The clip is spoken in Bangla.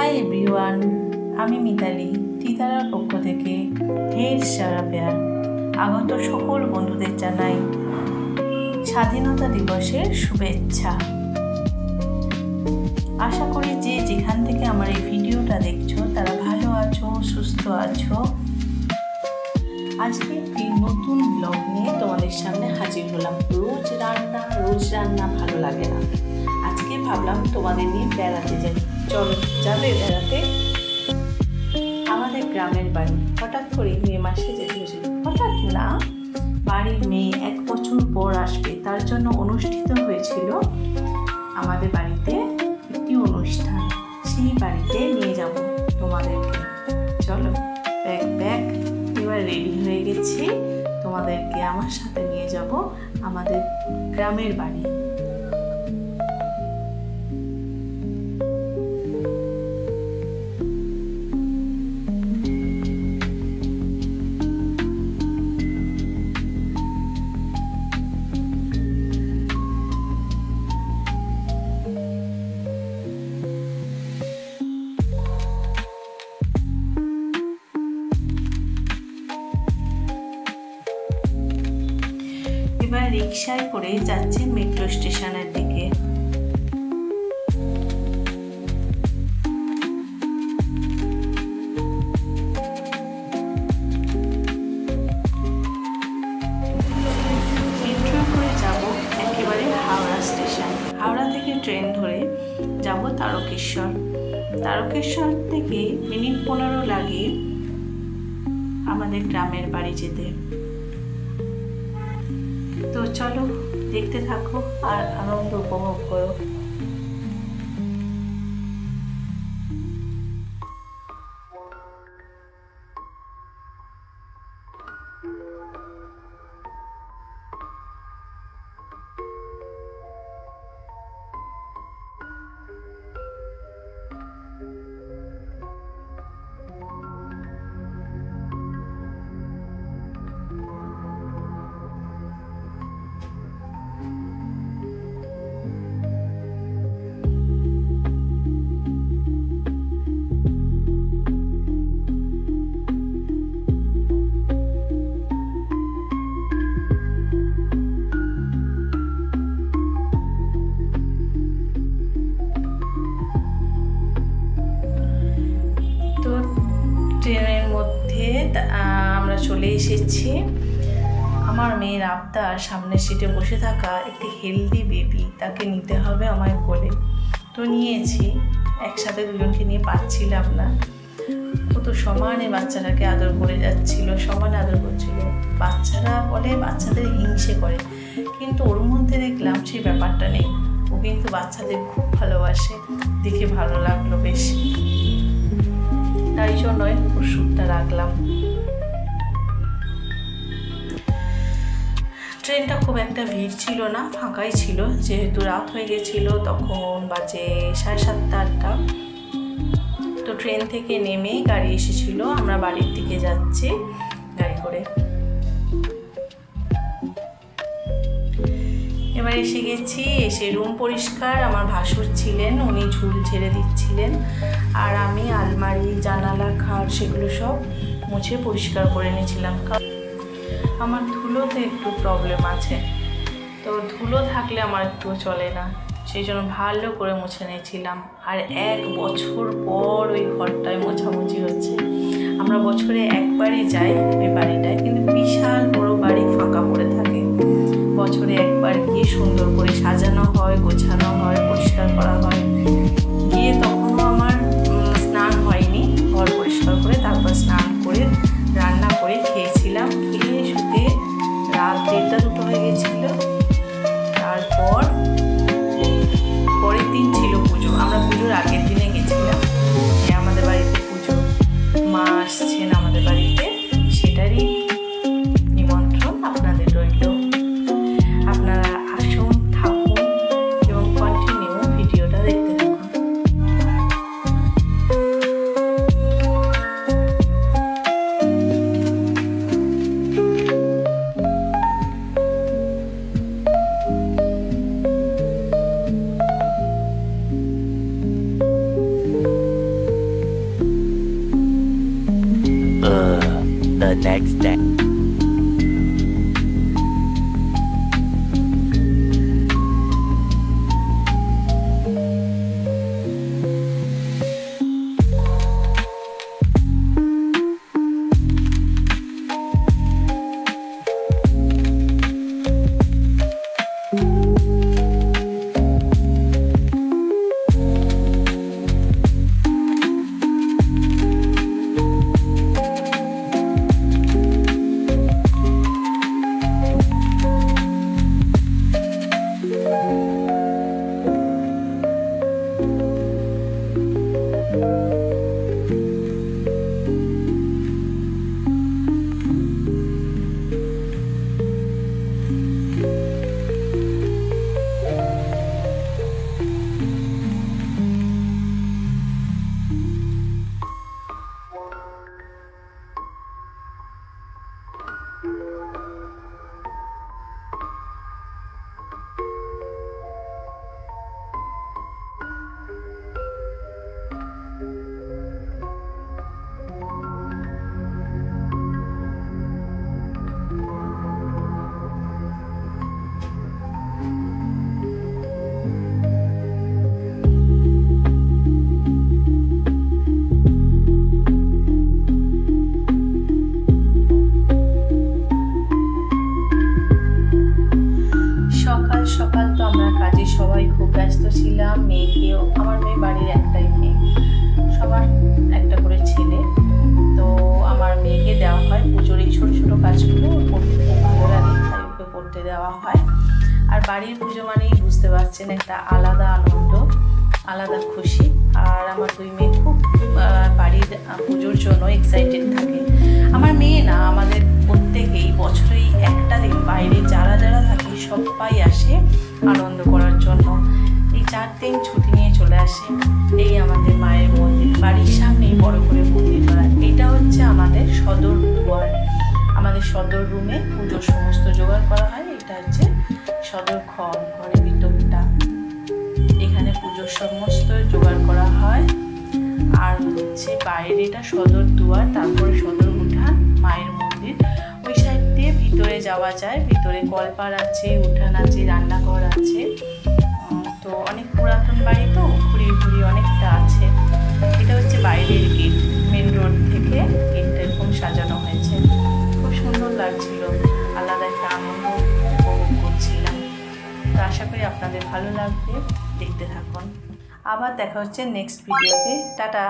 হাই এভরিওয়ান, আমি মিতালি তিতারার পক্ষ থেকে হের সারা পেয়ার আগত সকল বন্ধুদের জানাই স্বাধীনতা দিবসের শুভেচ্ছা। আশা করি যে যেখান থেকে আমার এই ভিডিওটা দেখছো তারা ভালো আছো, সুস্থ আছো। আজকে একটি নতুন ব্লগ নিয়ে তোমাদের সামনে হাজির হলাম। রোজ রান্না ভালো লাগে না। আজকে ভাবলাম তোমাদের নিয়ে বেড়াতে যাই। চলো, যাবে বেড়াতে? আমাদের গ্রামের বাড়ি। হঠাৎ করে মে মাসে যেতে হয়েছিল। হঠাৎ না, বাড়ির মেয়ে 1 বছর পর আসবে, তার জন্য অনুষ্ঠিত হয়েছিল আমাদের বাড়িতে একটি অনুষ্ঠান। সেই বাড়িতে নিয়ে যাব তোমাদেরকে। চলো, ব্যাগ এবার রেডি হয়ে গেছি। তোমাদেরকে আমার সাথে নিয়ে যাব আমাদের গ্রামের বাড়ি। এবার রিকশায় করে যাচ্ছি মেট্রো স্টেশনের দিকে। মেট্রো করে যাব একেবারে হাওড়া স্টেশন। হাওড়া থেকে ট্রেন ধরে যাব তারকেশ্বর। তারকেশ্বর থেকে মিনিট 15 লাগে আমাদের গ্রামের বাড়ি যেতে। তো চলো, দেখতে থাকো আর আনন্দ উপভোগ করো। ট্রেনের মধ্যে আমরা চলে এসেছি। আমার মেয়ের আবদার সামনের সিটে বসে থাকা একটি হেলদি বেবি, তাকে নিতে হবে আমায় কোলে। তো নিয়েছি, একসাথে দুজনকে নিয়ে পাচ্ছিলাম না। ও তো সমানে বাচ্চাটাকে আদর করে যাচ্ছিল, সমানে আদর করছিল। বাচ্চারা বলে বাচ্চাদের হিংসে করে, কিন্তু ওর মধ্যে দেখলাম সেই ব্যাপারটা নেই। ও কিন্তু বাচ্চাদের খুব ভালোবাসে, দেখে ভালো লাগলো বেশ। তাই জন্যই ওষুধটা রাখলাম। ট্রেনটা খুব একটা ভিড় ছিল না, ফাঁকাই ছিল, যেহেতু রাত হয়ে গেছিল। তখন বাজে 7:30-8টা। তো ট্রেন থেকে নেমেই গাড়ি এসেছিল, আমরা বাড়ির দিকে যাচ্ছি গাড়ি করে। এবার এসে গেছি। এসে রুম পরিষ্কার, আমার ভাসুর ছিলেন, উনি ঝুল ছেড়ে দিচ্ছিলেন, আর আমি আলমারি, জানালা, খাট সেগুলো সব মুছে পরিষ্কার করে নিয়েছিলাম। আমার ধুলোতে একটু প্রবলেম আছে, তো ধুলো থাকলে আমার একটু চলে না, সেই জন্য ভালো করে মুছে নিয়েছিলাম। আর 1 বছর পর ওই ঘরটায় মোছামুছি হচ্ছে। আমরা বছরে একবারই যাই ওই বাড়িটায়, কিন্তু বিশাল বড় বাড়ি, ফাঁকা পড়ে থাকে। বছরে একবার গিয়ে সুন্দর করে সাজানো হয়, গোছানো হয়, পরিষ্কার করা হয়। গিয়ে তখনও আমার স্নান হয়নি, ঘর পরিষ্কার করে তারপর স্নান করে রান্না করে খেয়েছিলাম। খেয়ে শুতে রাত 1:30-2টো হয়ে গেছিল। তারপর পরের দিন ছিল পুজো। আমরা পুজোর আগের দিনে গেছিলাম। আমাদের বাড়িতে পুজো, মা আসছেন আমাদের বাড়িতে, সেটারই নিমন্ত্রণ আপনাদের রইল। আপনারা আসুন, থাকুন এবং কন্টিনিউ ভিডিওটা দেখতে থাকুন। next day. সকাল তো আমরা কাজে সবাই খুব ব্যস্ত ছিলাম। মেয়েকেও, আমার মেয়ে বাড়ির একটাই মেয়ে, সবার একটা করে ছেলে, তো আমার মেয়েকে দেওয়া হয় পুজোর এই ছোটো ছোটো কাজগুলো। ওর করতে খুব ভালো লাগে, তাই ওকে করতে দেওয়া হয়। আর বাড়ির পুজো মানেই বুঝতে পারছেন একটা আলাদা আনন্দ, আলাদা খুশি। আর আমার দুই মেয়ে খুব বাড়ির পুজোর জন্য এক্সাইটেড থাকে। আমার মেয়ে না, আমাদের প্রত্যেকেই বছরেই একটা দিন বাইরে যারা যারা থাকে সবাই আসে আনন্দ করার জন্য। এই 4 দিন ছুটি নিয়ে চলে আসে। এই আমাদের মায়ের মন্দির, বাড়ির সামনেই বড় করে মন্দির করা। এটা হচ্ছে আমাদের সদর দুয়ার। আমাদের সদর রুমে পুজোর সমস্ত জোগাড় করা হয়। এটা হচ্ছে সদর ঘরের ভিতরটা, এখানে পুজোর সমস্ত জোগাড় করা হয়। আর হচ্ছে বাইরেটা সদর দুয়ার, তারপরে সদর উঠান, মায়ের মন্দির। ওই সাইড দিয়ে ভিতরে যাওয়া যায়। ভিতরে কলপার আছে, উঠান আছে, রান্নাঘর আছে। তো অনেক পুরাতন বাড়ি, তো ঘুরিয়ে ঘুরিয়ে অনেকটা আছে। এটা হচ্ছে বাইরের গেট, মেন রোড থেকে গেটটা এরকম সাজানো হয়েছে। খুব সুন্দর লাগছিল, আলাদা একটা আনন্দ উপভোগ করছিলাম। তো আশা করি আপনাদের ভালো লাগবে, দেখতে থাকুন। আবার দেখা হচ্ছে নেক্সট ভিডিওতে। টাটা।